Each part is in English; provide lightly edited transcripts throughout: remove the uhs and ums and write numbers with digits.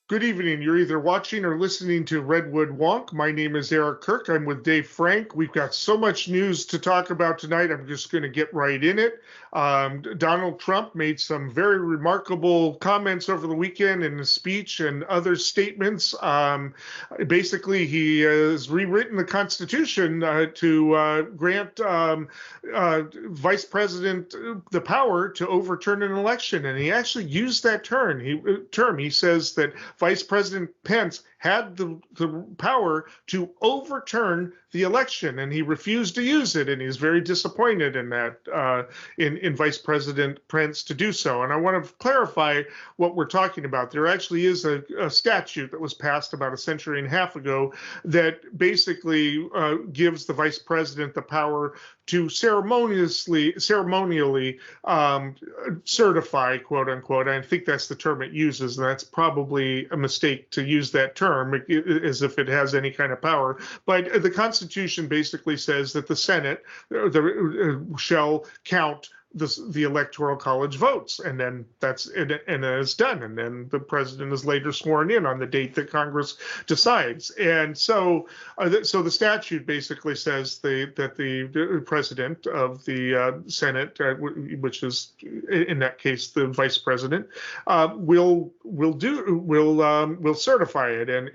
Good evening. You're either watching or listening to Redwood Wonk. My name is Eric Kirk. I'm with Dave Frank. We've got so much news to talk about tonight. I'm just going to get right in it. Donald Trump made some very remarkable comments over the weekend in his speech and other statements. Basically, he has rewritten the Constitution to grant Vice President the power to overturn an election. And he actually used that term. He says that Vice President Pence had the power to overturn the election, and he refused to use it, and he's very disappointed in that, in Vice President Pence to do so. And I want to clarify what we're talking about. There actually is a statute that was passed about a century and a half ago that basically gives the Vice President the power to ceremonially certify, quote unquote. I think that's the term it uses, and that's probably a mistake to use that term as if it has any kind of power. But the Constitution basically says that the Senate shall count the Electoral College votes, and then that's and it's done, and then the president is later sworn in on the date that Congress decides. And so the statute basically says that the president of the Senate, which is in that case the vice president, will certify it, and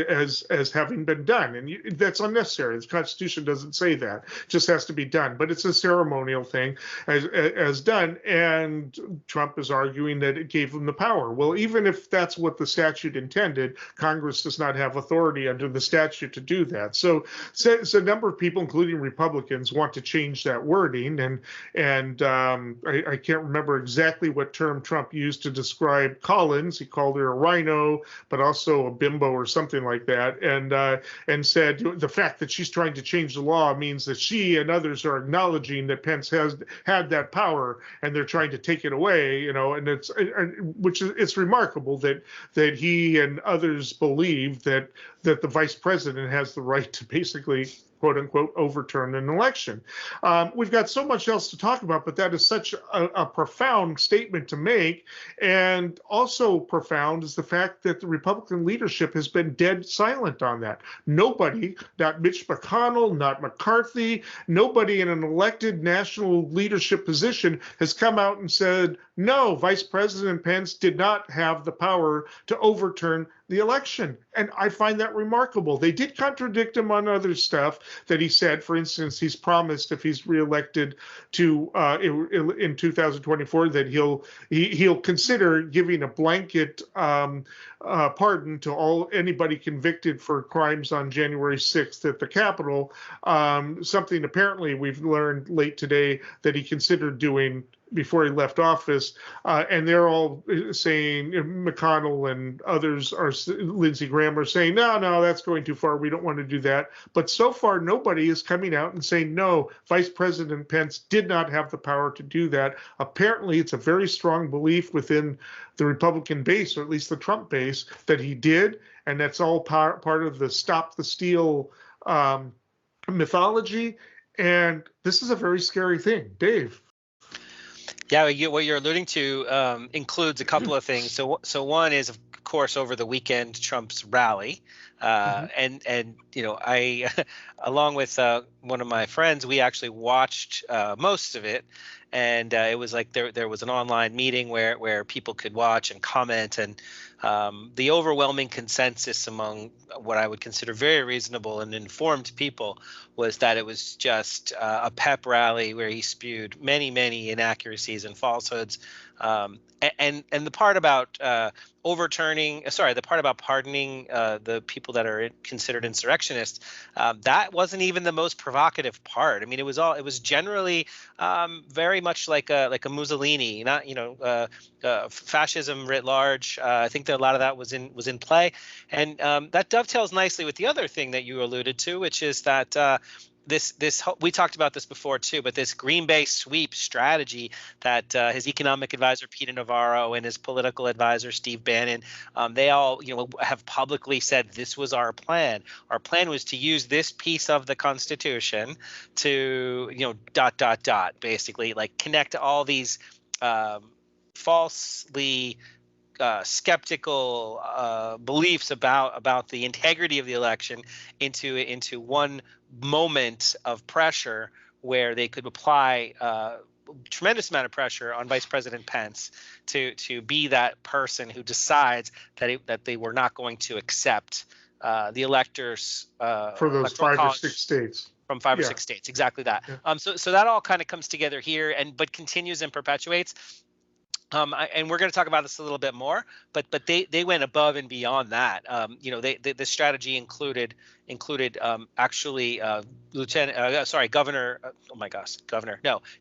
as having been done, and that's unnecessary. The Constitution doesn't say that; it just has to be done. But it's a ceremonial thing, as done, and Trump is arguing that it gave him the power. Well, even if that's what the statute intended, Congress does not have authority under the statute to do that. So a number of people, including Republicans, want to change that wording, and I can't remember exactly what term Trump used to describe Collins. He called her a rhino, but also a bimbo or something like that, and said the fact that she's trying to change the law means that she and others are acknowledging that Pence has had that power, and they're trying to take it away, and it's remarkable that he and others believe that the vice president has the right to basically, quote unquote, overturn an election. We've got so much else to talk about, but that is such a profound statement to make. And also profound is the fact that the Republican leadership has been dead silent on that. Nobody, not Mitch McConnell, not McCarthy, nobody in an elected national leadership position has come out and said, no, Vice President Pence did not have the power to overturn the election. And I find that remarkable. They did contradict him on other stuff that he said. For instance, he's promised if he's reelected in 2024 that he'll consider giving a blanket pardon to anybody convicted for crimes on January 6th at the Capitol. Something apparently we've learned late today that he considered doing before he left office, and they're all saying, McConnell and others, Lindsey Graham, are saying, no, that's going too far. We don't want to do that. But so far, nobody is coming out and saying, no, Vice President Pence did not have the power to do that. Apparently, it's a very strong belief within the Republican base, or at least the Trump base, that he did, and that's all part of the Stop the Steal mythology. And this is a very scary thing. Dave. Yeah, what you're alluding to includes a couple of things. So one is, of course, over the weekend, Trump's rally, and I, along with one of my friends, we actually watched most of it, and it was like there was an online meeting where people could watch and comment, and the overwhelming consensus among what I would consider very reasonable and informed people was that it was just a pep rally where he spewed many inaccuracies and falsehoods. And the part about the part about pardoning the people that are considered insurrectionists, that wasn't even the most provocative part. I mean, it was generally very much like a Mussolini, not fascism writ large. I think that a lot of that was in play, and that dovetails nicely with the other thing that you alluded to, which is that we talked about this before too, but this Green Bay sweep strategy that his economic advisor Peter Navarro and his political advisor Steve Bannon, they all have publicly said this was our plan. Our plan was to use this piece of the Constitution to basically like connect all these falsely skeptical beliefs about the integrity of the election into one moment of pressure where they could apply tremendous amount of pressure on Vice President Pence to be that person who decides that they were not going to accept the electors for those electoral 5 or college 6 states. from 5 or 6 states. Exactly that. Yeah. So that all kind of comes together here but continues and perpetuates. And we're going to talk about this a little bit more, but they went above and beyond that. The strategy included actually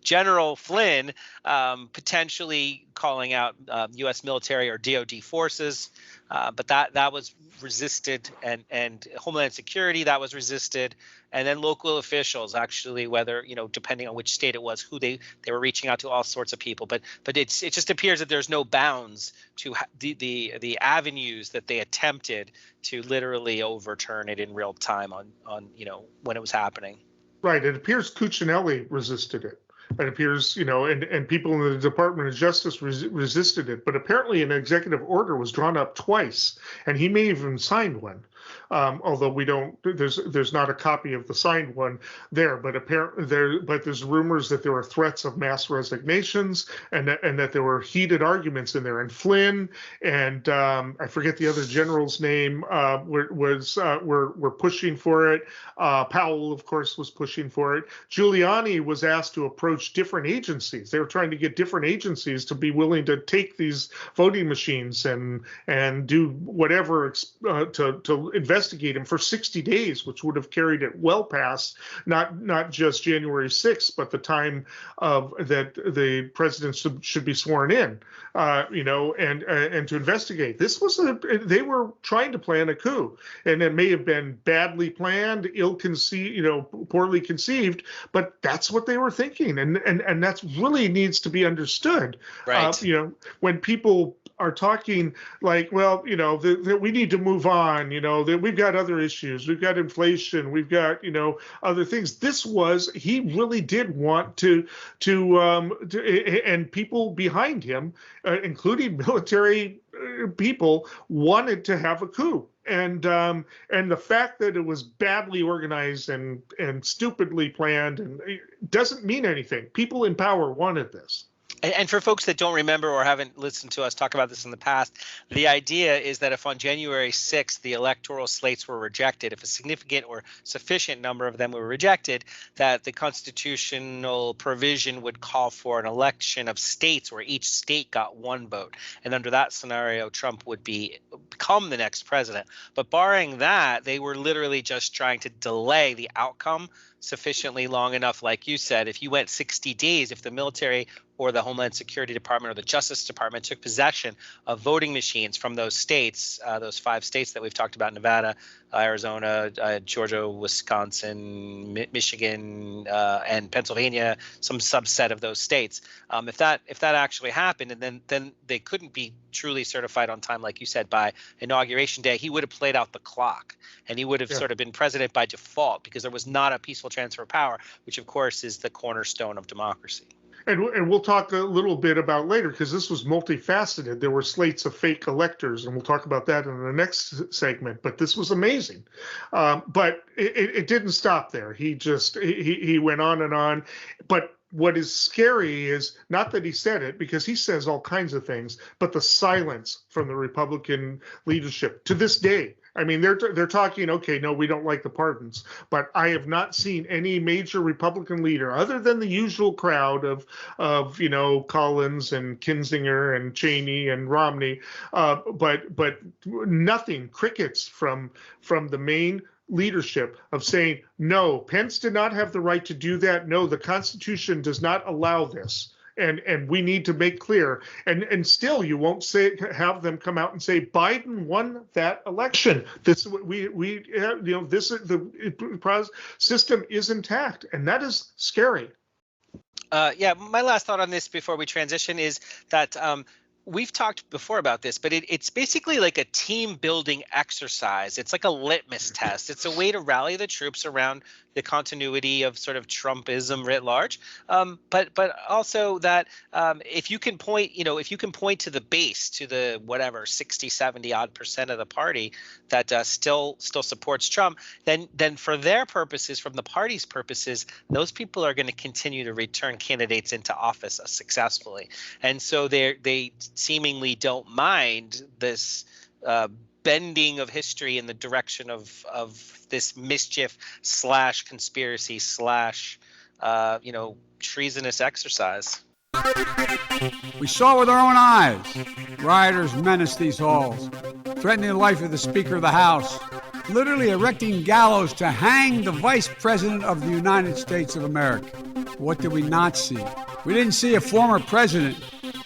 General Flynn potentially calling out U.S. military or DoD forces, but that was resisted, and Homeland Security, that was resisted, and then local officials, actually, whether depending on which state it was, who they were reaching out to, all sorts of people. But it just appears that there's no bounds to the avenues that they attempted to literally overturn it in real time on when it was happening. Right. It appears Cuccinelli resisted it. It appears, and people in the Department of Justice resisted it. But apparently an executive order was drawn up twice, and he may have even signed one. Although we don't, there's not a copy of the signed one there, but there's rumors that there were threats of mass resignations, and that there were heated arguments in there. And Flynn and I forget the other general's name were pushing for it. Powell, of course, was pushing for it. Giuliani was asked to approach different agencies. They were trying to get different agencies to be willing to take these voting machines and do whatever to investigate him for 60 days, which would have carried it well past not just January 6th, but the time that the president should be sworn in, and to investigate. This was they were trying to plan a coup, and it may have been badly planned, ill-conceived, poorly conceived, but that's what they were thinking, and that's really needs to be understood. Right. When people are talking like, well, we need to move on, that we've got other issues, we've got inflation, we've got, other things. He really did want to and people behind him, including military people, wanted to have a coup. And the fact that it was badly organized and stupidly planned and doesn't mean anything. People in power wanted this. And for folks that don't remember or haven't listened to us talk about this in the past, the idea is that if on January 6th the electoral slates were rejected, if a significant or sufficient number of them were rejected, that the constitutional provision would call for an election of states where each state got one vote. And under that scenario, Trump would become the next president. But barring that, they were literally just trying to delay the outcome sufficiently long enough. Like you said, if you went 60 days, if the military or the Homeland Security Department or the Justice Department took possession of voting machines from those states, those 5 states that we've talked about, Nevada, Arizona, Georgia, Wisconsin, Michigan, and Pennsylvania, some subset of those states. If that actually happened, and then they couldn't be truly certified on time, like you said, by Inauguration Day, he would have played out the clock, and he would have sort of been president by default, because there was not a peaceful transfer of power, which of course is the cornerstone of democracy. And we'll talk a little bit about later, because this was multifaceted. There were slates of fake electors, and we'll talk about that in the next segment. But this was amazing. But it didn't stop there. He went on and on. But what is scary is not that he said it, because he says all kinds of things, but the silence from the Republican leadership to this day. I mean, they're talking, okay, no, we don't like the pardons, but I have not seen any major Republican leader, other than the usual crowd of Collins and Kinzinger and Cheney and Romney, but nothing, crickets from the main leadership of saying, no, Pence did not have the right to do that. No, the Constitution does not allow this. And we need to make clear, and still you won't have them come out and say Biden won that election. This the system is intact, and that is scary. My last thought on this before we transition is that we've talked before about this, but it's basically like a team building exercise. It's like a litmus test. It's a way to rally the troops around the continuity of sort of Trumpism writ large. But also that if you can point to the base, to the whatever 60, 70 odd percent of the party that still supports Trump, then for their purposes, from the party's purposes, those people are going to continue to return candidates into office successfully. And so they seemingly don't mind this bending of history in the direction of this mischief / conspiracy / treasonous exercise. We saw with our own eyes rioters menace these halls, threatening the life of the Speaker of the House, literally erecting gallows to hang the Vice President of the United States of America. What did we not see? We didn't see a former president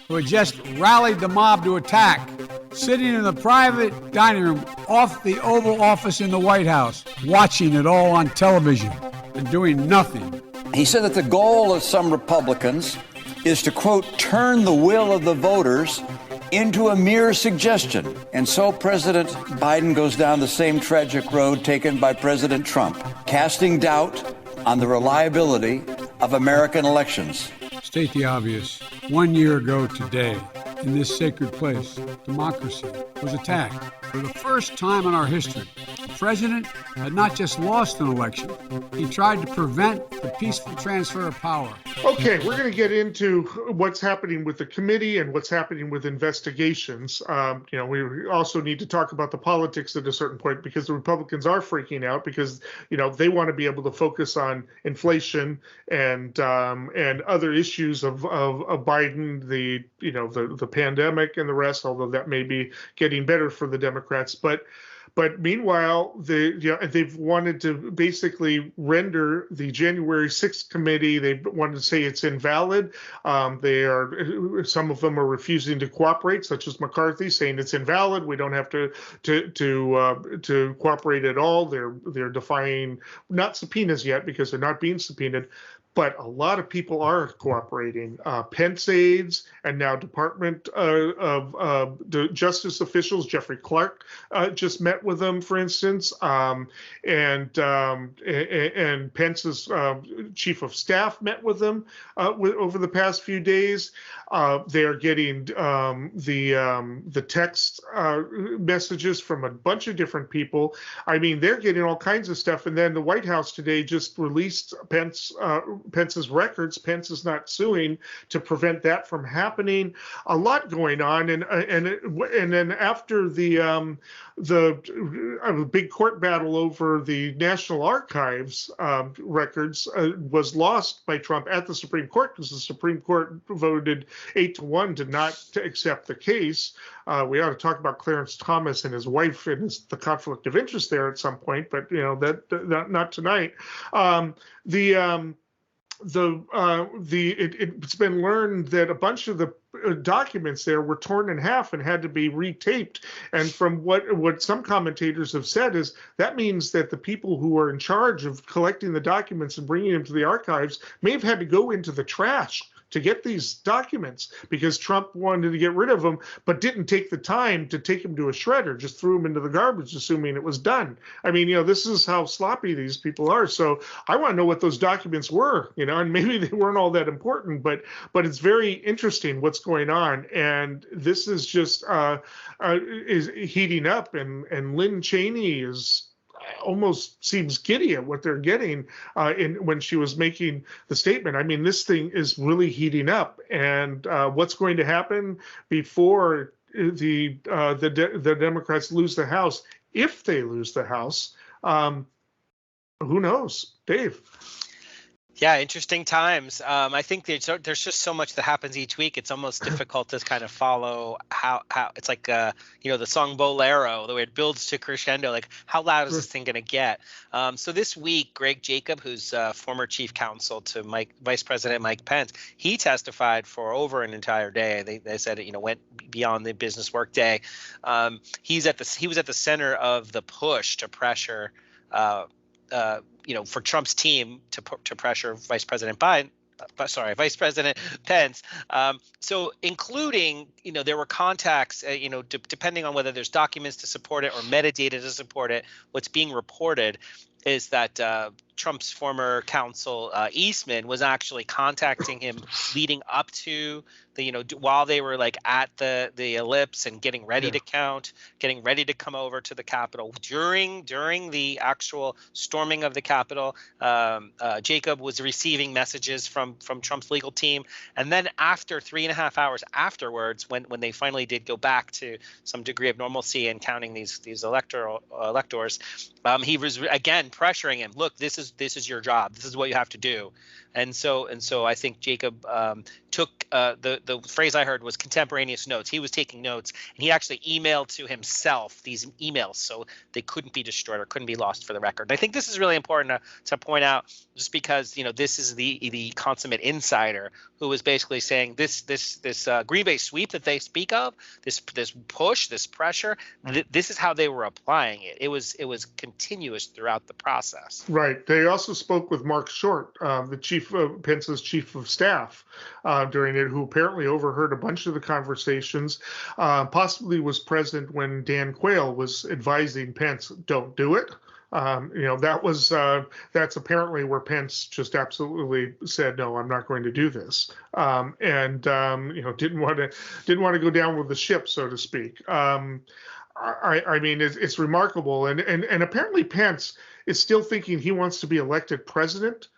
who had just rallied the mob to attack, sitting in the private dining room off the Oval Office in the White House, watching it all on television and doing nothing. He said that the goal of some Republicans is to, quote, turn the will of the voters into a mere suggestion. And so President Biden goes down the same tragic road taken by President Trump, casting doubt on the reliability of American elections. State the obvious. 1 year ago today, in this sacred place, democracy was attacked. For the first time in our history, the president had not just lost an election, he tried to prevent the peaceful transfer of power. Okay, we're going to get into what's happening with the committee and what's happening with investigations. We also need to talk about the politics at a certain point, because the Republicans are freaking out because, they want to be able to focus on inflation and other issues of Biden, the pandemic and the rest, although that may be getting better for the Democrats. But meanwhile, they've wanted to basically render the January 6th committee. They wanted to say it's invalid. Some of them are refusing to cooperate, such as McCarthy, saying it's invalid. We don't have to cooperate at all. They're defying, not subpoenas yet because they're not being subpoenaed, but a lot of people are cooperating. Pence aides and now Department of Justice officials, Jeffrey Clark, just met with them, for instance, and Pence's chief of staff met with them over the past few days. They are getting the text messages from a bunch of different people. I mean, they're getting all kinds of stuff. And then the White House today just released Pence's records. Pence is not suing to prevent that from happening. A lot going on, and then after the big court battle over the National Archives records was lost by Trump at the Supreme Court, because the Supreme Court voted 8-1 to not to accept the case. We ought to talk about Clarence Thomas and his wife and the conflict of interest there at some point, but that not tonight. It's been learned that a bunch of the documents there were torn in half and had to be retaped. And from what some commentators have said is that means that the people who are in charge of collecting the documents and bringing them to the archives may have had to go into the trash to get these documents because Trump wanted to get rid of them, but didn't take the time to take them to a shredder, just threw them into the garbage, assuming it was done. I mean, this is how sloppy these people are. So I want to know what those documents were, and maybe they weren't all that important, but it's very interesting what's going on. And this is just is heating up, and Lynn Cheney is almost seems giddy at what they're getting when she was making the statement. I mean, this thing is really heating up, and what's going to happen before the Democrats lose the House, if they lose the House, who knows, Dave? Yeah, interesting times. I think there's just so much that happens each week. It's almost difficult to kind of follow how it's like the song Bolero, the way it builds to crescendo. Like, how loud is this thing going to get? So this week, Greg Jacob, who's former chief counsel to Vice President Mike Pence, he testified for over an entire day. They said it went beyond the business work day. He was at the center of the push to pressure. For Trump's team to pressure Vice President Biden Vice President Pence. So including, there were contacts, depending on whether there's documents to support it or metadata to support it. What's being reported is that Trump's former counsel Eastman was actually contacting him leading up to while they were like at the ellipse and getting ready to count, getting ready to come over to the Capitol. During the actual storming of the Capitol, Jacob was receiving messages from Trump's legal team, and then after 3.5 hours afterwards, when they finally did go back to some degree of normalcy and counting these electors, he was again pressuring him. Look, this is your job. This is what you have to do. And so I think Jacob took the phrase I heard was contemporaneous notes. He was taking notes, and he actually emailed to himself these emails so they couldn't be destroyed or couldn't be lost for the record. And I think this is really important to point out, just because this is the consummate insider who was basically saying this Green Bay sweep that they speak of, this push, this pressure, this is how they were applying it. It was continuous throughout the process. Right. They also spoke with Mark Short, the Pence's chief of staff, during it, who apparently overheard a bunch of the conversations, possibly was present when Dan Quayle was advising Pence, don't do it. That's apparently where Pence just absolutely said, no, I'm not going to do this. Didn't want to go down with the ship, so to speak. I mean, it's remarkable. And apparently Pence is still thinking he wants to be elected president.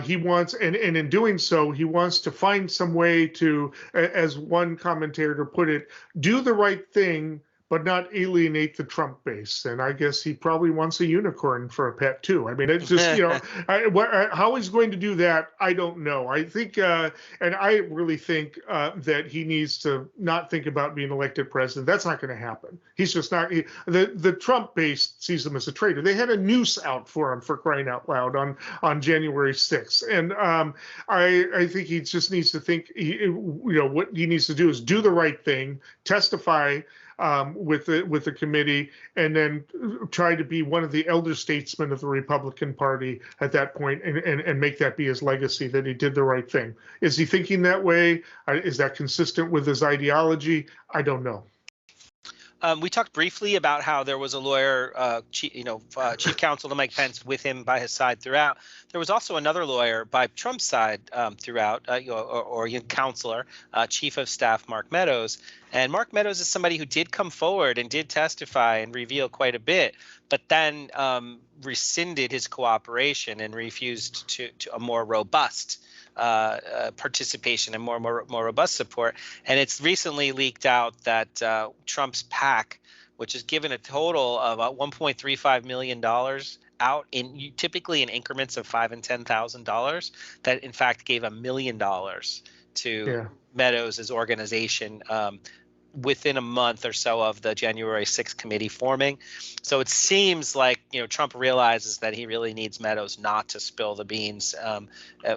He wants, and in doing so, he wants to find some way to, as one commentator put it, do the right thing, but not alienate the Trump base. And I guess he probably wants a unicorn for a pet too. I mean, it's just, how he's going to do that, I don't know. I think, and I really think that he needs to not think about being elected president. That's not going to happen. He's just not. The Trump base sees him as a traitor. They had a noose out for him, for crying out loud, on January 6th. And I think he just needs to think, what he needs to do is do the right thing, testify with the committee, and then try to be one of the elder statesmen of the Republican Party at that point, and make that be his legacy, that he did the right thing. Is he thinking that way? Is that consistent with his ideology? I don't know. We talked briefly about how there was a lawyer, chief counsel to Mike Pence, with him by his side throughout. There was also another lawyer by Trump's side throughout, or counselor, Chief of Staff Mark Meadows. And Mark Meadows is somebody who did come forward and did testify and reveal quite a bit, but then rescinded his cooperation and refused to a more robust participation and more robust support. And it's recently leaked out that Trump's PAC, which has given a total of $1.35 million out typically in increments of $5,000 and $10,000, that in fact gave $1 million to Meadows' organization within a month or so of the January 6th committee forming. So it seems like Trump realizes that he really needs Meadows not to spill the beans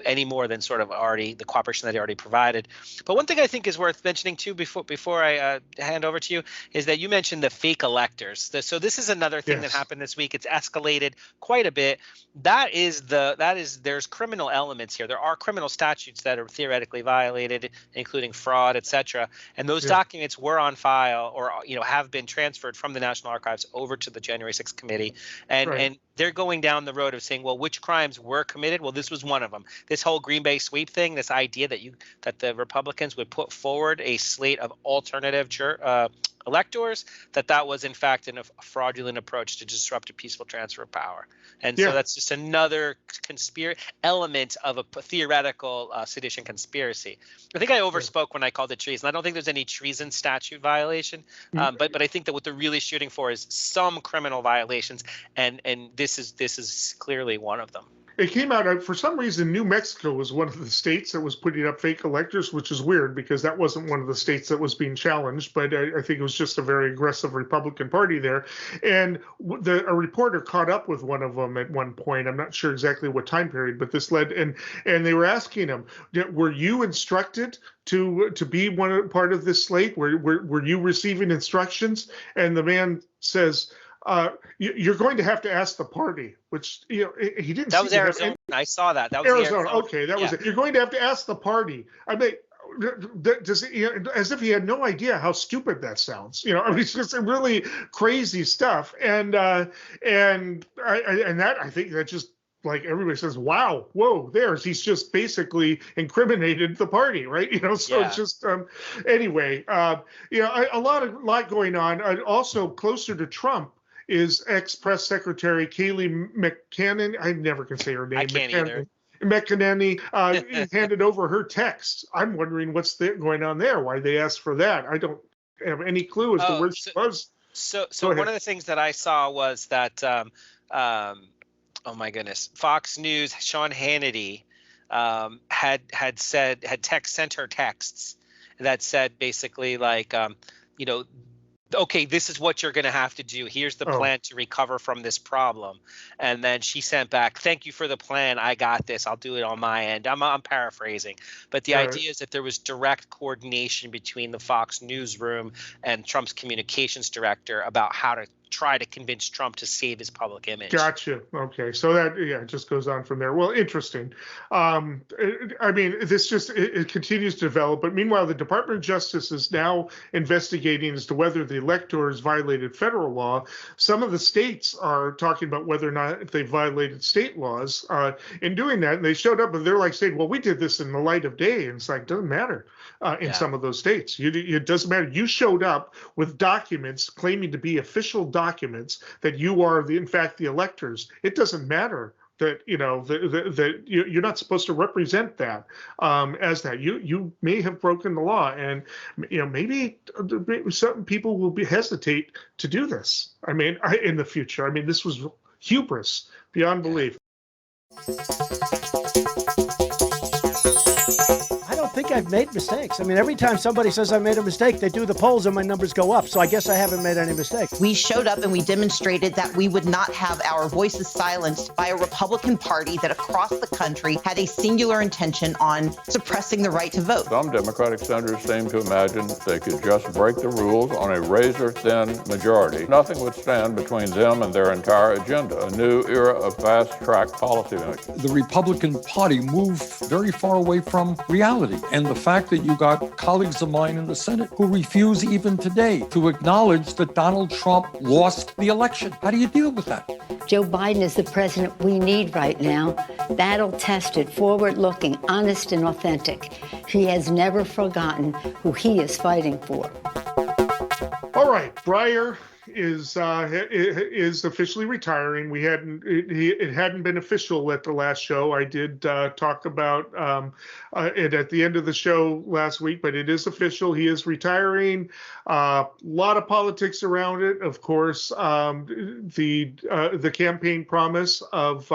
any more than sort of already the cooperation that he already provided. But one thing I think is worth mentioning too before I hand over to you is that you mentioned the fake electors. So this is another thing that happened this week. It's escalated quite a bit. There's criminal elements here. There are criminal statutes that are theoretically violated, including fraud, etc. And those documents were on file, or have been transferred from the National Archives over to the January 6th committee, and they're going down the road of saying, well, which crimes were committed? Well, this was one of them. This whole Green Bay sweep thing, this idea that the Republicans would put forward a slate of alternative electors, that was in fact a fraudulent approach to disrupt a peaceful transfer of power. And so that's just another element of a theoretical sedition conspiracy. I think I overspoke when I called it treason. I don't think there's any treason statute violation, but I think that what they're really shooting for is some criminal violations, and this is clearly one of them. It came out, for some reason, New Mexico was one of the states that was putting up fake electors, which is weird because that wasn't one of the states that was being challenged. But I think it was just a very aggressive Republican Party there. And a reporter caught up with one of them at one point. I'm not sure exactly what time period, but this led, and they were asking him, were you instructed to be part of this slate? Were you receiving instructions? And the man says, you're going to have to ask the party, which he didn't. That was Arizona. I saw that. That was Arizona. Okay, that was it. You're going to have to ask the party. I mean, as if he had no idea how stupid that sounds. I mean, it's just really crazy stuff. And I think that just, like, everybody says, wow, whoa, he's just basically incriminated the party, right? So It's just anyway, a lot going on. Also closer to Trump is ex-press secretary Kayleigh McEnany. I never can say her name. I can't either. McEnany handed over her text. I'm wondering what's going on there, why they asked for that. I don't have any clue as to where she was. So one of the things that I saw was that, oh my goodness, Fox News, Sean Hannity had sent her texts that said basically like, okay, this is what you're going to have to do. Here's the plan to recover from this problem. And then she sent back, thank you for the plan. I got this. I'll do it on my end. I'm paraphrasing. But the idea is that there was direct coordination between the Fox newsroom and Trump's communications director about how to try to convince Trump to save his public image. Gotcha. Okay. So that, it just goes on from there. Well, interesting. I mean, this just, it continues to develop. But meanwhile, the Department of Justice is now investigating as to whether the electors violated federal law. Some of the states are talking about whether or not they violated state laws in doing that. And they showed up and they're like saying, well, we did this in the light of day. And it's like, doesn't matter. In some of those states, it doesn't matter. You showed up with documents claiming to be official documents that you are in fact the electors. It doesn't matter that that you're not supposed to represent that as that. You may have broken the law, and maybe certain people will hesitate to do this. I mean, in the future. I mean, this was hubris beyond belief. I think I've made mistakes. I mean, every time somebody says I made a mistake, they do the polls and my numbers go up. So I guess I haven't made any mistakes. We showed up and we demonstrated that we would not have our voices silenced by a Republican Party that across the country had a singular intention on suppressing the right to vote. Some Democratic senators seem to imagine they could just break the rules on a razor-thin majority. Nothing would stand between them and their entire agenda, a new era of fast-track policymaking. The Republican Party moved very far away from reality. And the fact that you got colleagues of mine in the Senate who refuse even today to acknowledge that Donald Trump lost the election. How do you deal with that? Joe Biden is the president we need right now. Battle-tested, forward-looking, honest and authentic. He has never forgotten who he is fighting for. All right, Breyer is officially retiring. It hadn't been official at the last show. I did talk about it at the end of the show last week, but it is official. He is retiring. A lot of politics around it, of course. The campaign promise of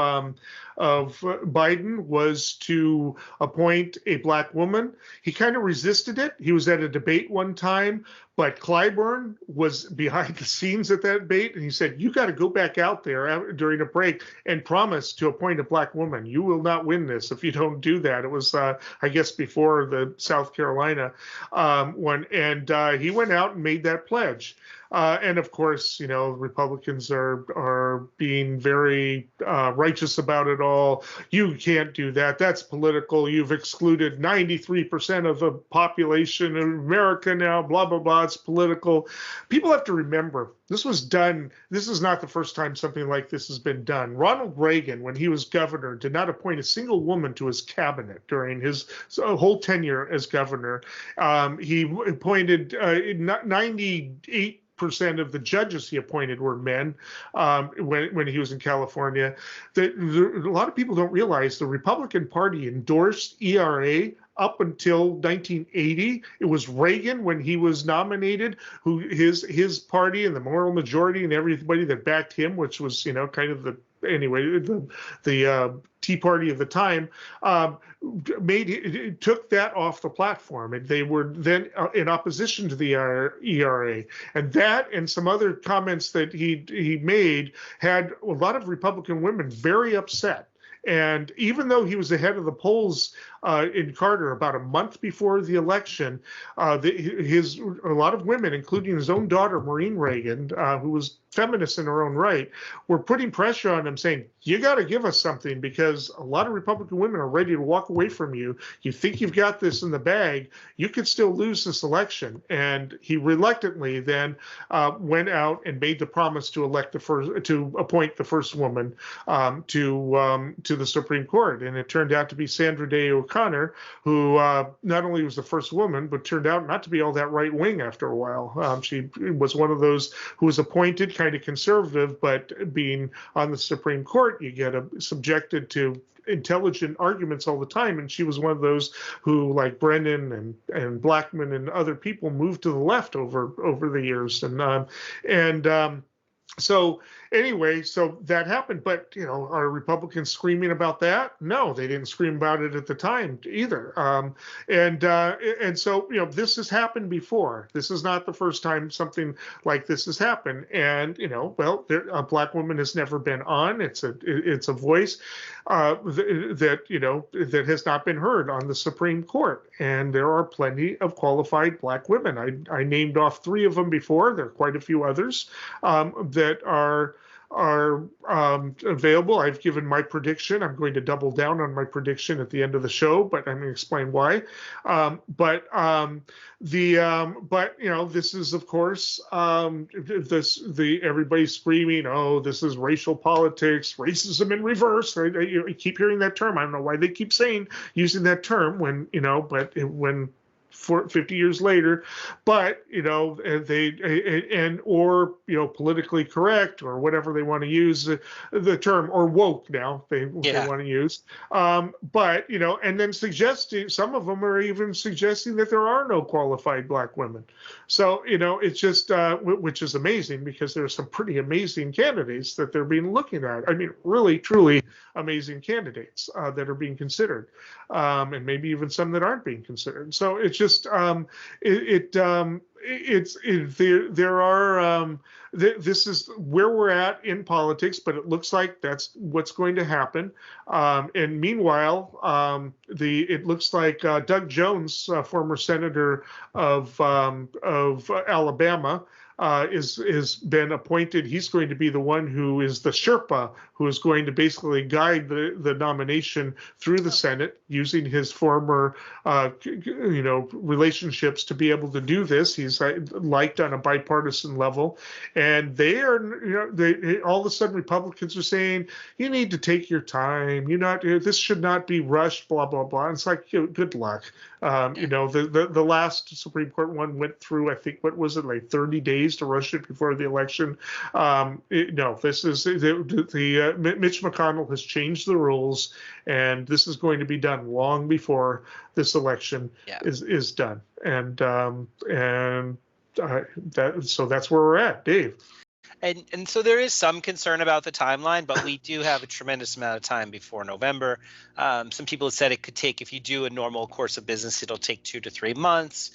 Biden was to appoint a black woman. He kind of resisted it. He was at a debate one time, but Clyburn was behind the scenes at that debate, and he said, you got to go back out there during a break and promise to appoint a black woman. You will not win this if you don't do that. It was, I guess, before the South Carolina one, and he went out and made that pledge. And of course, Republicans are being very righteous about it all. You can't do that. That's political. You've excluded 93% of the population of America now, blah, blah, blah. It's political. People have to remember, this was done. This is not the first time something like this has been done. Ronald Reagan, when he was governor, did not appoint a single woman to his cabinet during his whole tenure as governor. He appointed 98% of the judges he appointed were men when he was in California. A lot of people don't realize the Republican Party endorsed ERA up until 1980. It was Reagan when he was nominated, who his party and the moral majority and everybody that backed him, which was kind of the Tea Party of the time, took that off the platform, and they were then in opposition to the ERA. And that and some other comments that he made had a lot of Republican women very upset. And even though he was ahead of the polls in Carter about a month before the election, a lot of women, including his own daughter, Maureen Reagan, who was feminist in her own right, were putting pressure on him saying, you got to give us something because a lot of Republican women are ready to walk away from you. You think you've got this in the bag, you could still lose this election. And he reluctantly then went out and made the promise to appoint the first woman to the Supreme Court. And it turned out to be Sandra Day O'Connor, who not only was the first woman, but turned out not to be all that right wing after a while. She was one of those who was appointed kind of conservative, but being on the Supreme Court, you get subjected to intelligent arguments all the time, and she was one of those who, like Brennan and Blackmun and other people, moved to the left over the years, so anyway, so that happened. But, are Republicans screaming about that? No, they didn't scream about it at the time either. And so, this has happened before. This is not the first time something like this has happened. And, a Black woman has never been on. It's a voice that has not been heard on the Supreme Court. And there are plenty of qualified Black women. I named off 3 of them before. There are quite a few others that are available. I've given my prediction. I'm going to double down on my prediction at the end of the show, but I'm going to explain why. This is, of course, everybody's screaming, oh, this is racial politics, racism in reverse. I keep hearing that term. I don't know why they keep using that term when 50 years later, but politically correct or whatever they want to use the term, or woke now they want to use, and then suggesting, some of them are even suggesting that there are no qualified Black women. So it's just which is amazing, because there are some pretty amazing candidates that they're being looking at. I mean, really truly amazing candidates that are being considered, and maybe even some that aren't being considered. So it's just this is where we're at in politics, but it looks like that's what's going to happen. And meanwhile, it looks like Doug Jones, former senator of Alabama, is been appointed. He's going to be the one who is the Sherpa, who is going to basically guide the nomination through the Senate, using his former relationships to be able to do this. He's liked on a bipartisan level, and all of a sudden Republicans are saying, you need to take your time. This should not be rushed. Blah blah blah. And it's like, good luck. The last Supreme Court one went through, I think, what was it, like 30 days to rush it before the election. This is Mitch McConnell has changed the rules, and this is going to be done long before this election is done. So that's where we're at, Dave. And so there is some concern about the timeline, but we do have a tremendous amount of time before November. Some people have said it could take, if you do a normal course of business, it'll take 2 to 3 months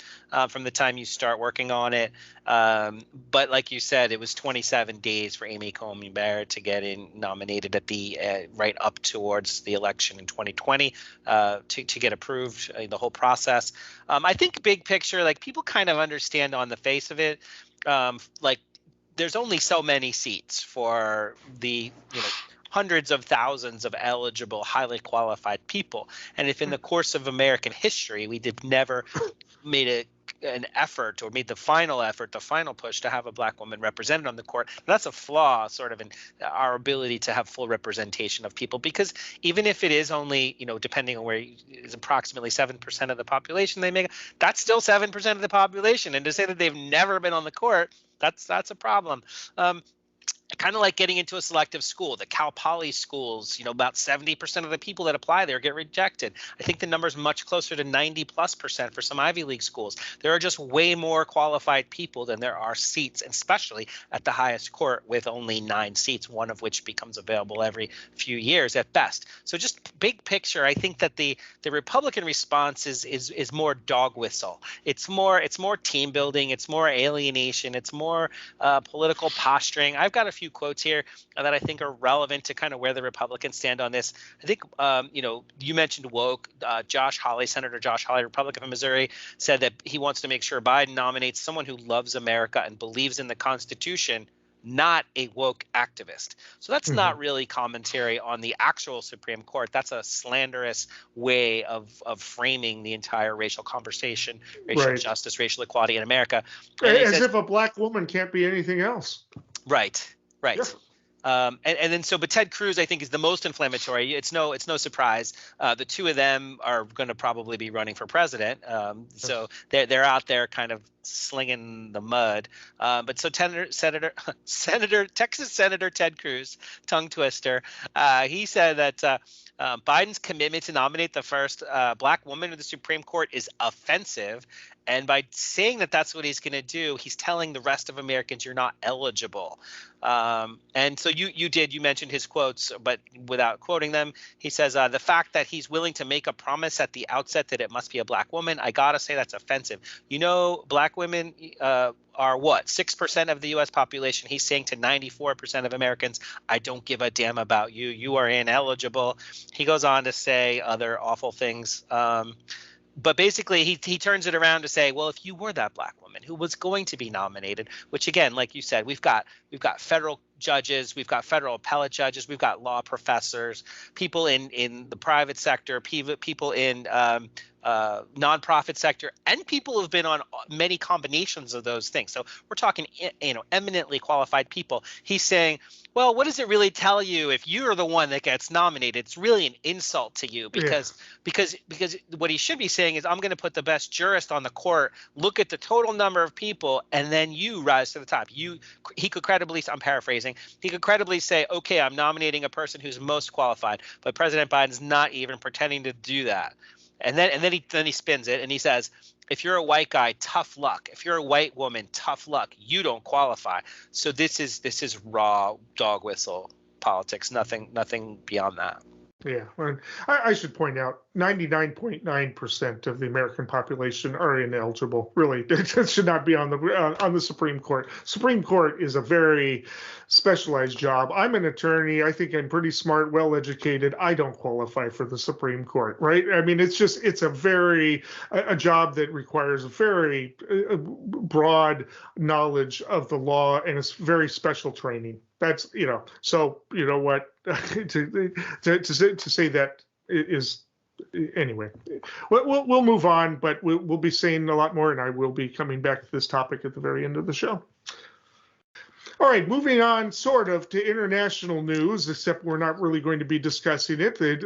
from the time you start working on it. But like you said, it was 27 days for Amy Coney Barrett to get nominated at the right up towards the election in 2020 to get approved, the whole process. I think big picture, like, people kind of understand on the face of it, there's only so many seats for the hundreds of thousands of eligible, highly qualified people. And if in the course of American history we did never made an effort, or made the final effort, the final push to have a Black woman represented on the court, that's a flaw sort of in our ability to have full representation of people. Because even if it is only, depending on where is approximately 7% of the population they make, that's still 7% of the population. And to say that they've never been on the court, that's a problem. Kind of like getting into a selective school. The Cal Poly schools, about 70% of the people that apply there get rejected. I think the number is much closer to 90+% for some Ivy League schools. There are just way more qualified people than there are seats, especially at the highest court with only 9 seats, one of which becomes available every few years at best. So just big picture, I think that the Republican response is more dog whistle. It's more team building. It's more alienation. It's more political posturing. I've got a few quotes here that I think are relevant to kind of where the Republicans stand on this. I think, you mentioned woke. Senator Josh Hawley, Republican from Missouri, said that he wants to make sure Biden nominates someone who loves America and believes in the Constitution, not a woke activist. So that's not really commentary on the actual Supreme Court. That's a slanderous way of framing the entire racial conversation, racial justice, racial equality in America. And as if a black woman can't be anything else. Right. Yeah. But Ted Cruz, I think, is the most inflammatory. It's no surprise. The two of them are going to probably be running for president. So they're out there kind of slinging the mud. But so Texas Senator Ted Cruz, tongue twister, he said that Biden's commitment to nominate the first black woman to the Supreme Court is offensive. And by saying that that's what he's going to do, he's telling the rest of Americans you're not eligible. And so you mentioned his quotes, but without quoting them, he says, the fact that he's willing to make a promise at the outset that it must be a black woman, I got to say that's offensive. Black women are what, 6% of the U.S. population. He's saying to 94% of Americans, I don't give a damn about you. You are ineligible. He goes on to say other awful things. But basically, he turns it around to say, well, if you were that black woman who was going to be nominated, which, again, like you said, we've got federal judges, we've got federal appellate judges, we've got law professors, people in the private sector, people in nonprofit sector, and people who've been on many combinations of those things. So we're talking, eminently qualified people. He's saying, well, what does it really tell you if you're the one that gets nominated? It's really an insult to you because what he should be saying is, I'm going to put the best jurist on the court, look at the total number of people, and then you rise to the top. He could credibly, I'm paraphrasing, he could credibly say, okay, I'm nominating a person who's most qualified, but President Biden's not even pretending to do that. And then he spins it and he says, if you're a white guy, tough luck. If you're a white woman, tough luck. You don't qualify. So this is raw dog whistle politics. Nothing beyond that. Yeah, well, I should point out 99.9% of the American population are ineligible. Really, that should not be on the Supreme Court. Supreme Court is a very specialized job. I'm an attorney. I think I'm pretty smart, well-educated. I don't qualify for the Supreme Court, right? I mean, it's a job that requires a very broad knowledge of the law and it's very special training. That's, so you know what, to say that is, anyway, we'll move on, but we'll be saying a lot more, and I will be coming back to this topic at the very end of the show. All right, moving on sort of to international news, except we're not really going to be discussing it. The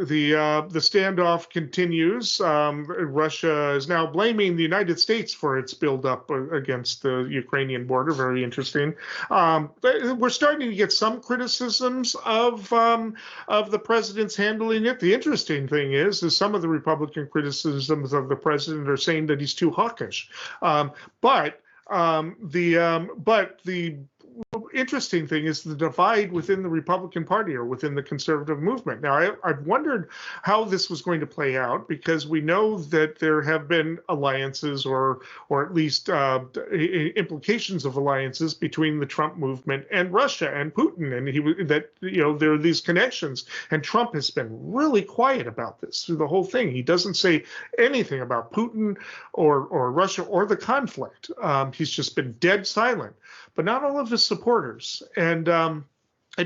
standoff continues. Russia is now blaming the United States for its buildup against the Ukrainian border. Very interesting. We're starting to get some criticisms of the president's handling it. The interesting thing is some of the Republican criticisms of the president are saying that he's too hawkish. But the interesting thing is the divide within the Republican Party or within the conservative movement. Now, I've wondered how this was going to play out because we know that there have been alliances or at least implications of alliances between the Trump movement and Russia and Putin, and there are these connections. And Trump has been really quiet about this through the whole thing. He doesn't say anything about Putin or Russia or the conflict. He's just been dead silent. But not all of his supporters. And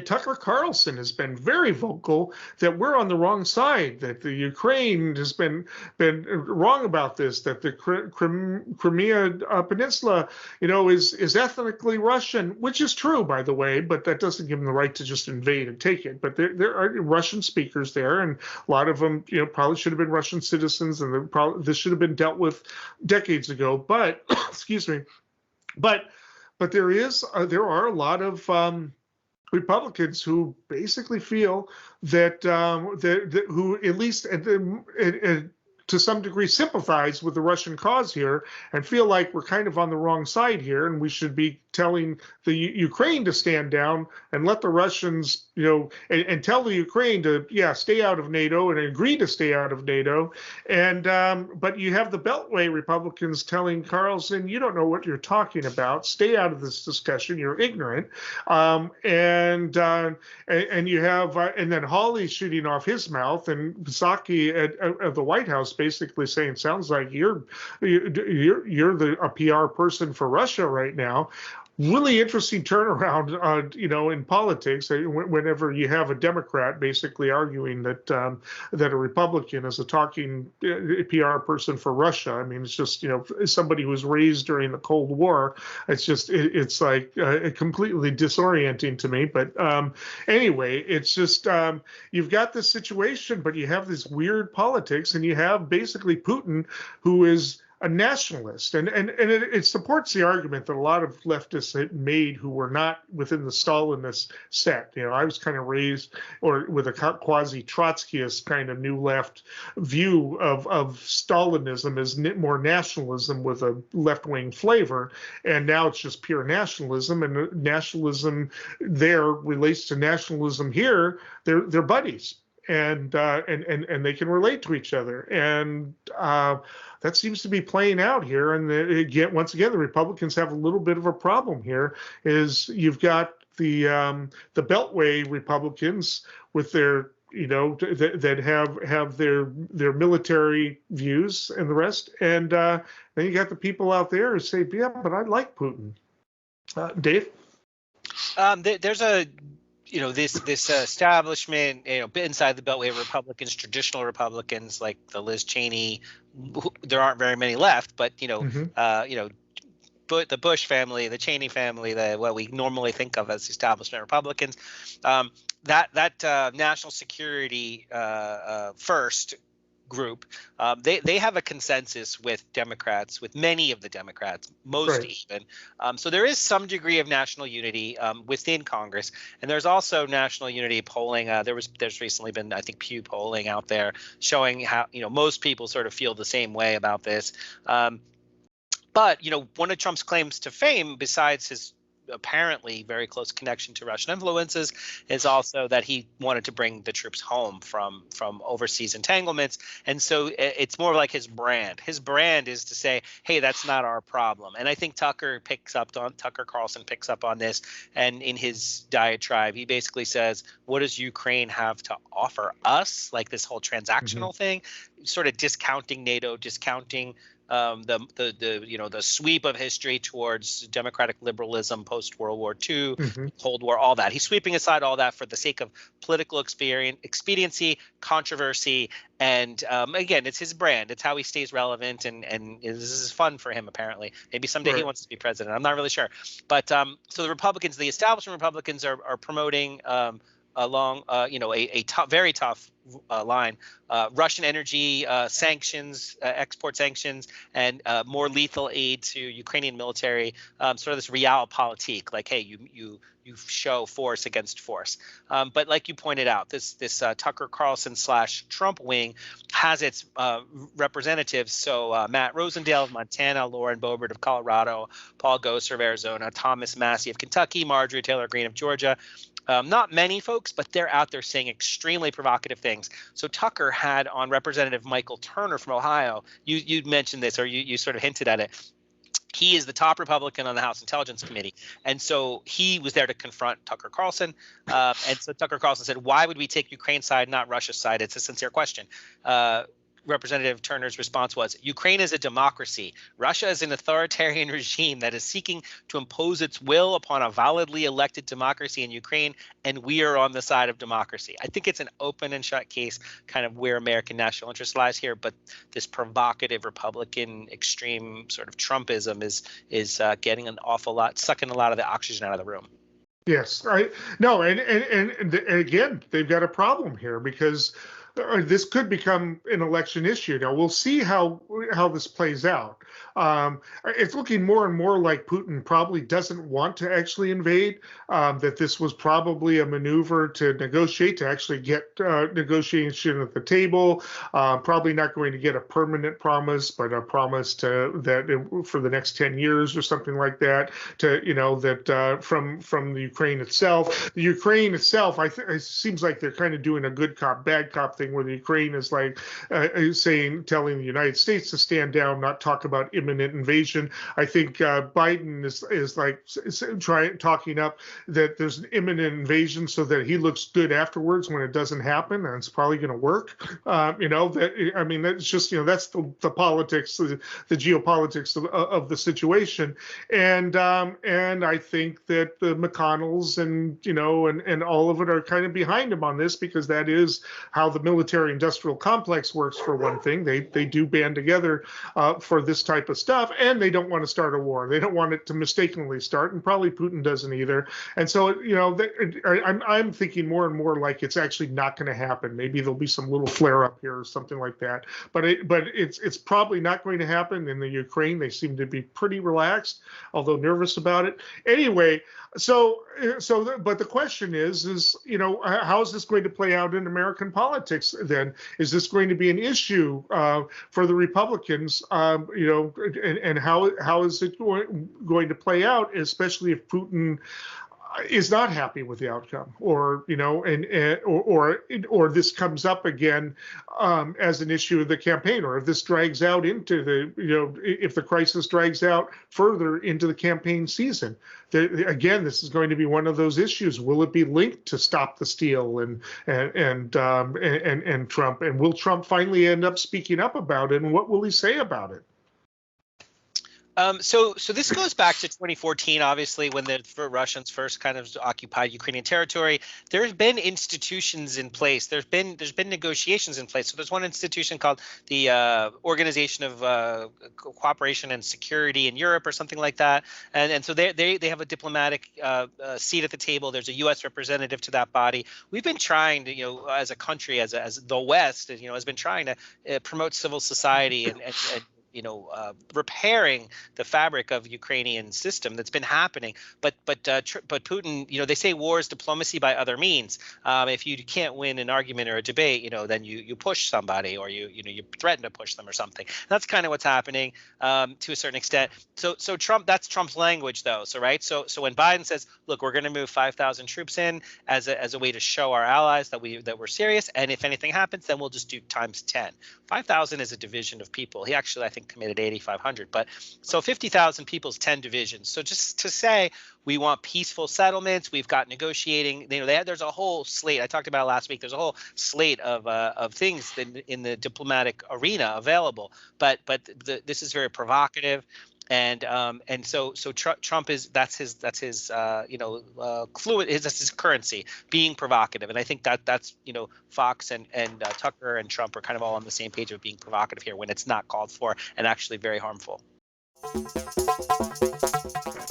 Tucker Carlson has been very vocal that we're on the wrong side, that the Ukraine has been wrong about this, that the Crimea Peninsula, is ethnically Russian, which is true, by the way, but that doesn't give them the right to just invade and take it. But there are Russian speakers there, and a lot of them, probably should have been Russian citizens, and this should have been dealt with decades ago. But, excuse me, but there are a lot of Republicans who basically feel that who at least to some degree sympathize with the Russian cause here and feel like we're kind of on the wrong side here, and we should be telling the Ukraine to stand down and let the Russians, and tell the Ukraine to, stay out of NATO and agree to stay out of NATO. And but you have the Beltway Republicans telling Carlson, you don't know what you're talking about. Stay out of this discussion. You're ignorant. And you have, and then Hawley shooting off his mouth, and Psaki at the White House basically saying, sounds like you're a PR person for Russia right now. Really interesting turnaround, in politics. Whenever you have a Democrat basically arguing that a Republican is a talking PR person for Russia. I mean, it's just somebody who was raised during the Cold War. It's just it's like completely disorienting to me. But anyway, it's just you've got this situation, but you have this weird politics, and you have basically Putin, who is a nationalist, and it supports the argument that a lot of leftists had made who were not within the Stalinist set. I was kind of raised with a quasi-Trotskyist kind of new left view of Stalinism as more nationalism with a left-wing flavor, and now it's just pure nationalism, and nationalism there relates to nationalism here. They're buddies. And they can relate to each other, and that seems to be playing out here. And once again, the Republicans have a little bit of a problem here. Is you've got the Beltway Republicans with their that have their military views and the rest, and then you got the people out there who say, yeah, but I like Putin. Dave, there's a this establishment, inside the Beltway Republicans, traditional Republicans like the Liz Cheney, there aren't very many left, but the Bush family, the Cheney family, what we normally think of as establishment Republicans, that national security first group, they have a consensus with Democrats, with many of the Democrats, most right. Even. So there is some degree of national unity within Congress, and there's also national unity polling. There's recently been, I think, Pew polling out there showing how most people sort of feel the same way about this. But one of Trump's claims to fame, besides his apparently very close connection to Russian influences, is also that he wanted to bring the troops home from overseas entanglements. And so it's more like his brand. His brand is to say, hey, that's not our problem. And I think Tucker Carlson picks up on this. And in his diatribe, he basically says, what does Ukraine have to offer us? Like this whole transactional thing, sort of discounting NATO, discounting the sweep of history towards democratic liberalism post World War II, Cold War, all that. He's sweeping aside all that for the sake of political expediency, controversy, and again, it's his brand. It's how he stays relevant, and this is fun for him apparently. Maybe someday he wants to be president. I'm not really sure, but so the Republicans, the establishment Republicans, are promoting along a very tough line, Russian energy sanctions, export sanctions, and more lethal aid to Ukrainian military, sort of this realpolitik, like, hey, you show force against force. But like you pointed out, this Tucker Carlson / Trump wing has its representatives. So Matt Rosendale of Montana, Lauren Boebert of Colorado, Paul Gosar of Arizona, Thomas Massey of Kentucky, Marjorie Taylor Greene of Georgia. Not many folks, but they're out there saying extremely provocative things. So Tucker had on Representative Michael Turner from Ohio. You mentioned this, or you sort of hinted at it. He is the top Republican on the House Intelligence Committee. And so he was there to confront Tucker Carlson. And so Tucker Carlson said, why would we take Ukraine's side, not Russia's side? It's a sincere question. Representative Turner's response was, Ukraine is a democracy. Russia is an authoritarian regime that is seeking to impose its will upon a validly elected democracy in Ukraine, and we are on the side of democracy. I think it's an open and shut case, kind of where American national interest lies here, but this provocative Republican extreme sort of Trumpism is getting an awful lot, sucking a lot of the oxygen out of the room. Yes, and again, they've got a problem here because this could become an election issue. Now we'll see how this plays out. It's looking more and more like Putin probably doesn't want to actually invade, that this was probably a maneuver to negotiate, to actually get negotiation at the table, probably not going to get a permanent promise, but a promise for the next 10 years or something like that, from the Ukraine itself. The Ukraine itself, it seems like they're kind of doing a good cop, bad cop thing, where the Ukraine is like telling the United States to stand down, not talk about imminent invasion. I think Biden is like talking up that there's an imminent invasion so that he looks good afterwards when it doesn't happen, and it's probably going to work. That's just, that's the politics, the geopolitics of the situation, and I think that the McConnells and all of it are kind of behind him on this, because that is how the military-industrial complex works. For one thing, they do band together for this type of stuff, and they don't want to start a war. They don't want it to mistakenly start, and probably Putin doesn't either. And so, I'm thinking more and more like it's actually not going to happen. Maybe there'll be some little flare up here or something like that, but it's probably not going to happen. In the Ukraine, they seem to be pretty relaxed, although nervous about it. Anyway, but the question is how is this going to play out in American politics then? Is this going to be an issue for the Republicans, and how is it going to play out, especially if Putin is not happy with the outcome, or this comes up again as an issue of the campaign, or if this drags out into if the crisis drags out further into the campaign season. Again, this is going to be one of those issues. Will it be linked to Stop the Steal and Trump? And will Trump finally end up speaking up about it? And what will he say about it? So this goes back to 2014, obviously, when the Russians first kind of occupied Ukrainian territory. There's been institutions in place. There's been negotiations in place. So there's one institution called the Organization of Cooperation and Security in Europe, or something like that. And so they have a diplomatic seat at the table. There's a U.S. representative to that body. We've been trying to, as a country, as the West, has been trying to promote civil society and repairing the fabric of Ukrainian system that's been happening. But Putin, they say war is diplomacy by other means. If you can't win an argument or a debate, then you push somebody, or you threaten to push them or something. And that's kind of what's happening to a certain extent. So Trump, that's Trump's language, though. So when Biden says, look, we're going to move 5,000 troops in as a way to show our allies that we're serious, and if anything happens, then we'll just do times 10. 5,000 is a division of people. He actually, I think, committed 8,500, but so 50,000 people is 10 divisions. So just to say we want peaceful settlements, we've got negotiating. There's a whole slate. I talked about it last week. There's a whole slate of things in the diplomatic arena available. But this is very provocative. And so Trump that's his fluid, that's his currency, being provocative. And I think that's Fox and Tucker and Trump are kind of all on the same page of being provocative here when it's not called for and actually very harmful.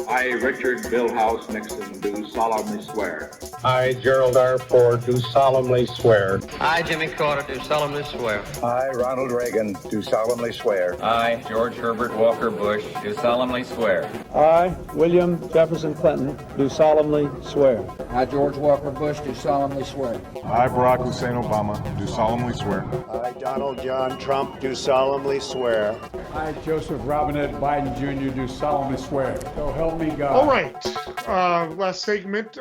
I, Richard Milhouse Nixon, do solemnly swear. I, Gerald R. Ford, do solemnly swear. I, Jimmy Carter, do solemnly swear. I, Ronald Reagan, do solemnly swear. I, George Herbert Walker Bush, do solemnly swear. I, William Jefferson Clinton, do solemnly swear. I, George Walker Bush, do solemnly swear. I, Barack Hussein Obama, do solemnly swear. I, Donald John Trump, do solemnly swear. I, Joseph Robinette Biden Jr., do solemnly swear. So help me God. All right. Last segment.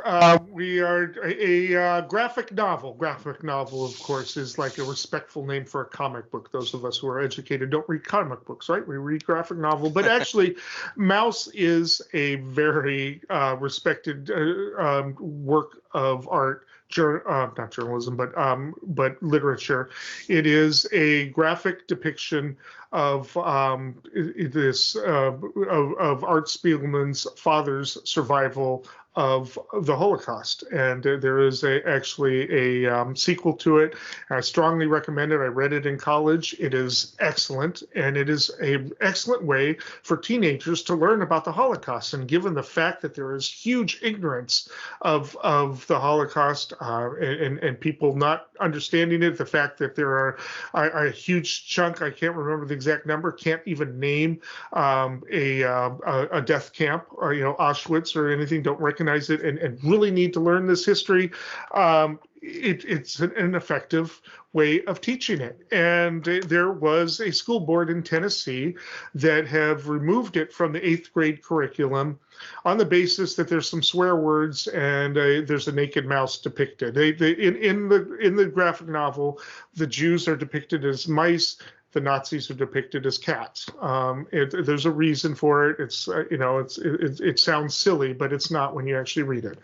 We are a graphic novel. Graphic novel, of course, is like a respectful name for a comic book. Those of us who are educated don't read comic books, right? We read graphic novel. But actually, Mouse is a very respected work of art. Not journalism, but literature. It is a graphic depiction of of Art Spiegelman's father's survival of the Holocaust, and there is actually a sequel to it. I strongly recommend it. I read it in college. It is excellent, and it is an excellent way for teenagers to learn about the Holocaust. And given the fact that there is huge ignorance of the Holocaust and people not understanding it, the fact that there are a huge chunk, I can't remember the exact number, can't even name a death camp, or Auschwitz or anything, don't recognize it, and really need to learn this history. It's an effective way of teaching it. And there was a school board in Tennessee that have removed it from the 8th grade curriculum on the basis that there's some swear words and there's a naked mouse depicted. In the graphic novel, the Jews are depicted as mice. The Nazis are depicted as cats. There's a reason for it. It sounds silly, but it's not when you actually read it.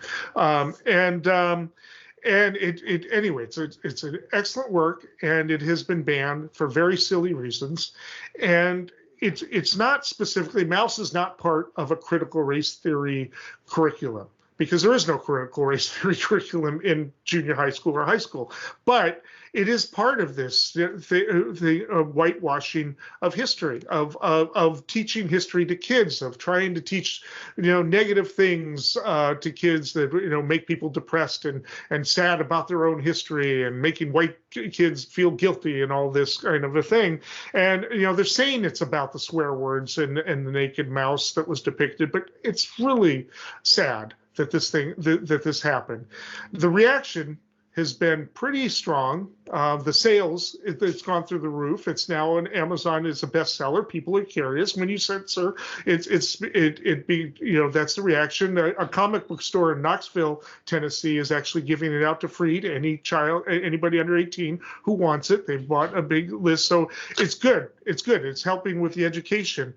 Anyway, it's an excellent work, and it has been banned for very silly reasons. And it's not specifically, mouse is not part of a critical race theory curriculum, because there is no critical race theory curriculum in junior high school or high school. But it is part of this, the whitewashing of history, of teaching history to kids, of trying to teach, negative things to kids that, make people depressed and sad about their own history, and making white kids feel guilty and all this kind of a thing. And, they're saying it's about the swear words and the naked mouse that was depicted, but it's really sad that this happened. The reaction has been pretty strong. The sales, it's gone through the roof. It's now on Amazon as a bestseller. People are curious. When you censor, that's the reaction. A comic book store in Knoxville, Tennessee, is actually giving it out to free to anybody under 18 who wants it. They've bought a big list, so it's good. It's good. It's helping with the education.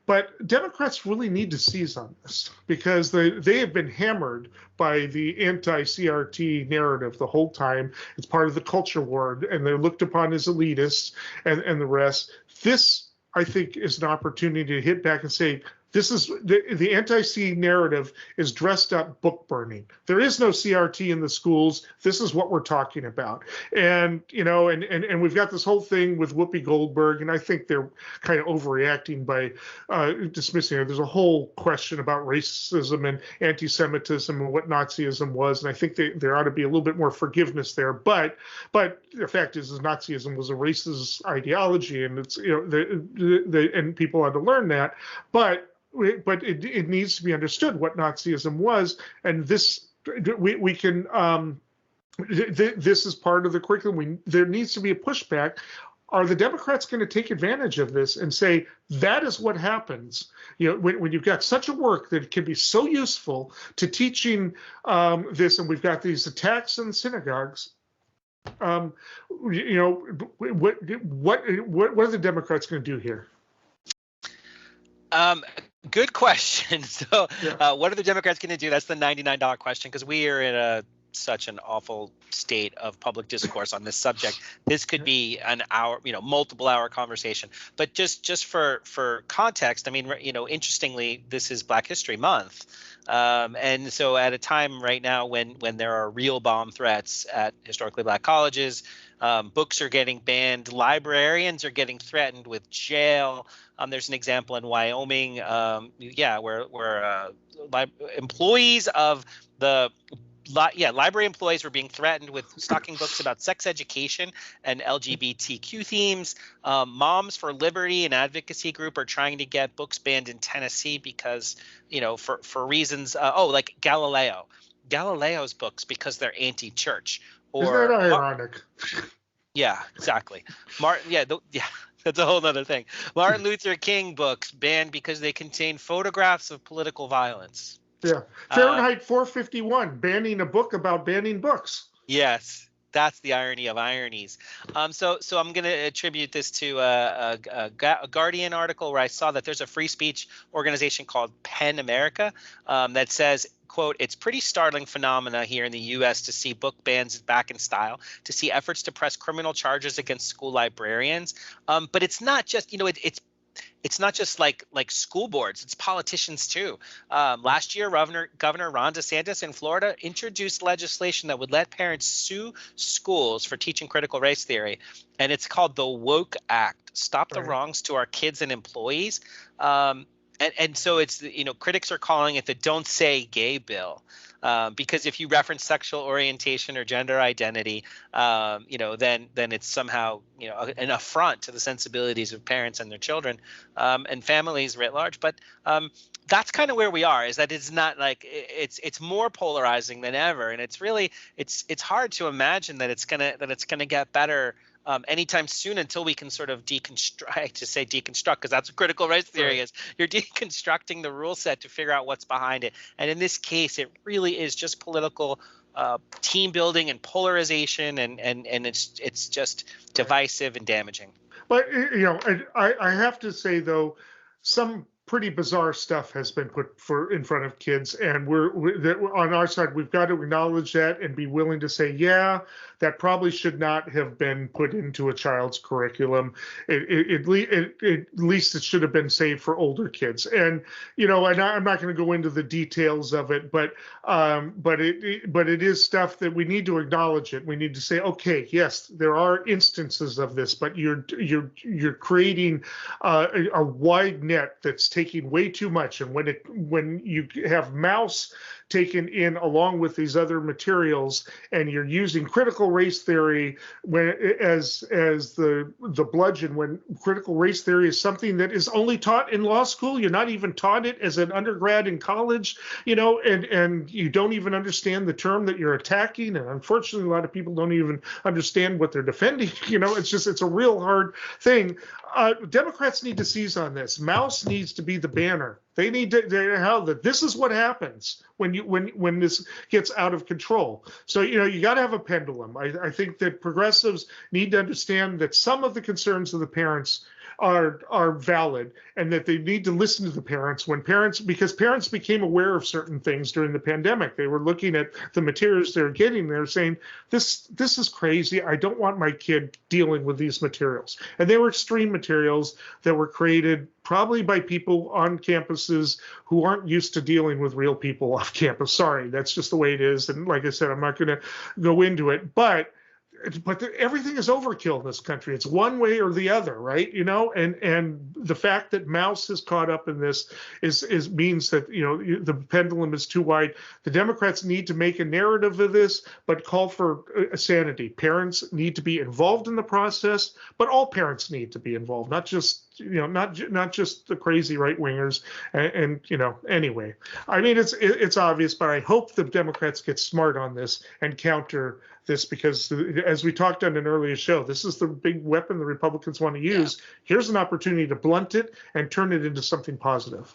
But Democrats really need to seize on this, because they have been hammered by the anti-CRT narrative the whole time. It's part of the culture war, and they're looked upon as elitists and the rest. This, I think, is an opportunity to hit back and say, this is the anti-C narrative is dressed up book burning. There is no CRT in the schools. This is what we're talking about. And, and we've got this whole thing with Whoopi Goldberg, and I think they're kind of overreacting by dismissing her. There's a whole question about racism and anti-Semitism and what Nazism was, and I think there ought to be a little bit more forgiveness there. But the fact is Nazism was a racist ideology, and it's and people ought to learn that. But it needs to be understood what Nazism was, and this we can. This is part of the curriculum. There needs to be a pushback. Are the Democrats going to take advantage of this and say that is what happens? When you've got such a work that can be so useful to teaching this, and we've got these attacks in synagogues. What are the Democrats going to do here? Good question. So what are the Democrats going to do? That's the $99 question, because we are in such an awful state of public discourse on this subject. This could be an hour, multiple hour conversation. But just for context, I mean, interestingly, this is Black History Month. And so at a time right now when there are real bomb threats at historically Black colleges, books are getting banned, librarians are getting threatened with jail. There's an example in Wyoming, where employees of the library employees were being threatened with stocking books about sex education and LGBTQ themes. Moms for Liberty, an advocacy group, are trying to get books banned in Tennessee because, for reasons, like Galileo's books, because they're anti-church. Isn't that ironic? Yeah, exactly. That's a whole other thing. Martin Luther King books banned because they contain photographs of political violence. Yeah. Fahrenheit 451, banning a book about banning books. Yes, that's the irony of ironies. So I'm going to attribute this to a Guardian article where I saw that there's a free speech organization called PEN America that says, quote, "It's pretty startling phenomena here in the U.S. to see book bans back in style, to see efforts to press criminal charges against school librarians. But it's not just, it's not just like school boards, it's politicians too. Last year, Governor Ron DeSantis in Florida introduced legislation that would let parents sue schools for teaching critical race theory, and it's called the Woke Act. Stop the wrongs to our kids and employees. And so it's, critics are calling it the Don't Say Gay bill. Because if you reference sexual orientation or gender identity, then it's somehow, an affront to the sensibilities of parents and their children, and families writ large. But that's kind of where we are, is that it's not like it's more polarizing than ever. And it's really it's hard to imagine that it's gonna get better anytime soon, until we can sort of deconstruct, because that's what critical race theory is. You're deconstructing the rule set to figure out what's behind it. And in this case, it really is just political team building and polarization, and it's just divisive and damaging. But, I have to say, though, some pretty bizarre stuff has been put in front of kids, and we're on our side, we've got to acknowledge that and be willing to say, yeah, that probably should not have been put into a child's curriculum. At least it should have been saved for older kids. And and I'm not going to go into the details of it, but it is stuff that we need to acknowledge it. We need to say, okay, yes, there are instances of this, but you're creating a wide net that's taking way too much. And when you have mouse taken in along with these other materials, and you're using critical race theory as the bludgeon, when critical race theory is something that is only taught in law school. You're not even taught it as an undergrad in college, and you don't even understand the term that you're attacking. And unfortunately, a lot of people don't even understand what they're defending. It's a real hard thing. Democrats need to seize on this. Mouse needs to be the banner. They need to that this is what happens when this gets out of control. So you got to have a pendulum. I think that progressives need to understand that some of the concerns of the parents are valid, and that they need to listen to the parents because parents became aware of certain things during the pandemic. They were looking at the materials they're getting. They're saying, this is crazy. I don't want my kid dealing with these materials. And they were extreme materials that were created probably by people on campuses who aren't used to dealing with real people off campus. Sorry, that's just the way it is. And like I said, I'm not going to go into it, but everything is overkill in this country. It's one way or the other, right? And the fact that mouse is caught up in this means that the pendulum is too wide. The Democrats need to make a narrative of this, but call for sanity. Parents need to be involved in the process, but all parents need to be involved, not just not just the crazy right wingers. And anyway, I mean, it's obvious, but I hope the Democrats get smart on this and counter this, because as we talked on an earlier show, this is the big weapon the Republicans want to use. Yeah. Here's an opportunity to blunt it and turn it into something positive.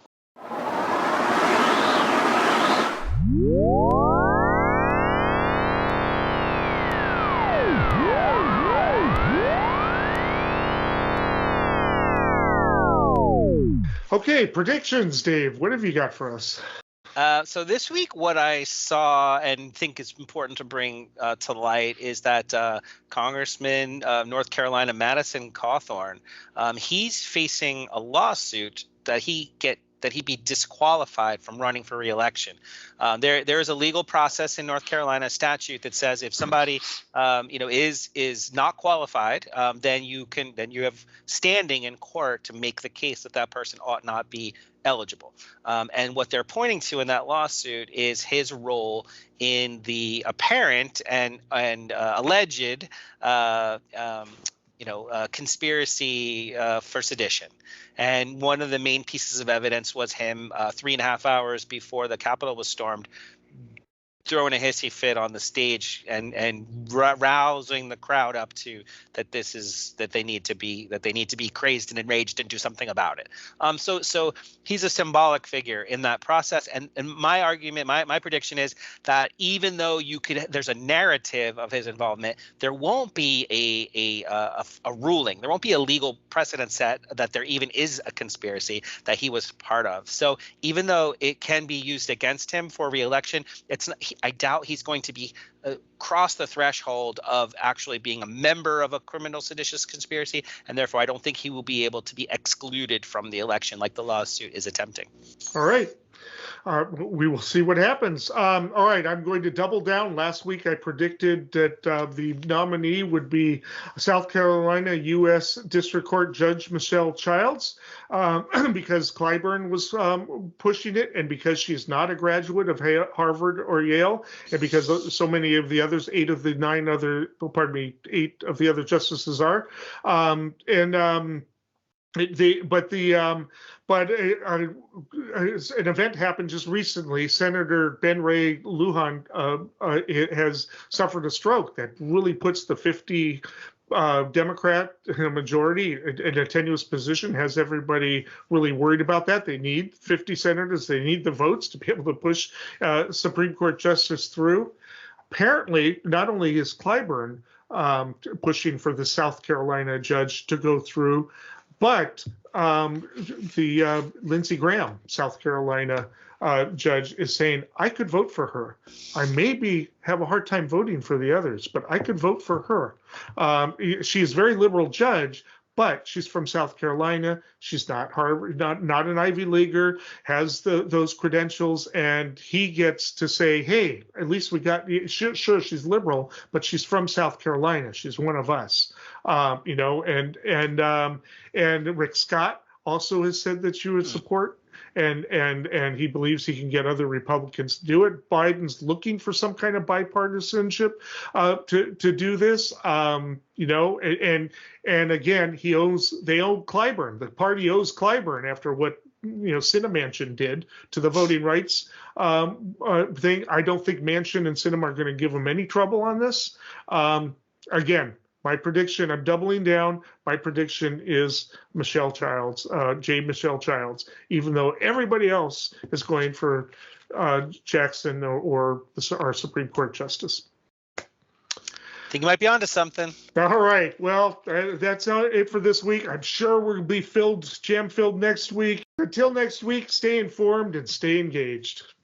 Okay, predictions, Dave. What have you got for us? So this week, what I saw and think is important to bring to light is that Congressman North Carolina Madison Cawthorn, he's facing a lawsuit that he be disqualified from running for re-election. There is a legal process in North Carolina statute that says if somebody is not qualified, then you have standing in court to make the case that person ought not be eligible. And what they're pointing to in that lawsuit is his role in the apparent and alleged conspiracy for sedition. And one of the main pieces of evidence was him 3.5 hours before the Capitol was stormed, throwing a hissy fit on the stage and rousing the crowd up to that they need to be crazed and enraged and do something about it. So he's a symbolic figure in that process. And my argument, my prediction is that even though there's a narrative of his involvement, there won't be a ruling. There won't be a legal precedent set that there even is a conspiracy that he was part of. So even though it can be used against him for re-election, I doubt he's going to be cross the threshold of actually being a member of a criminal seditious conspiracy, and therefore I don't think he will be able to be excluded from the election like the lawsuit is attempting. All right. We will see what happens. All right, I'm going to double down. Last week I predicted that the nominee would be South Carolina U.S. District Court Judge Michelle Childs because Clyburn was pushing it, and because she's not a graduate of Harvard or Yale, and because so many of the others, 8 of the other justices are. An event happened just recently. Senator Ben Ray Lujan has suffered a stroke that really puts the 50 Democrat majority in a tenuous position, has everybody really worried about that. They need 50 senators. They need the votes to be able to push Supreme Court justice through. Apparently, not only is Clyburn pushing for the South Carolina judge to go through, but the Lindsey Graham, South Carolina judge, is saying, I could vote for her. I maybe have a hard time voting for the others, but I could vote for her. She is a very liberal judge, but she's from South Carolina. She's not Harvard, not an Ivy Leaguer, has those credentials, and he gets to say, hey, at least we got, sure, she's liberal, but she's from South Carolina. She's one of us, and Rick Scott also has said that she would support, and he believes he can get other Republicans to do it. Biden's looking for some kind of bipartisanship to do this, and again, they owe Clyburn. The party owes Clyburn after what Sinema Manchin did to the voting rights thing. I don't think Manchin and Sinema are going to give him any trouble on this. Again, my prediction, I'm doubling down. My prediction is Michelle Childs, Michelle Childs, even though everybody else is going for Jackson or our Supreme Court justice. I think you might be onto something. All right. Well, that's it for this week. I'm sure we'll be jam-filled next week. Until next week, stay informed and stay engaged.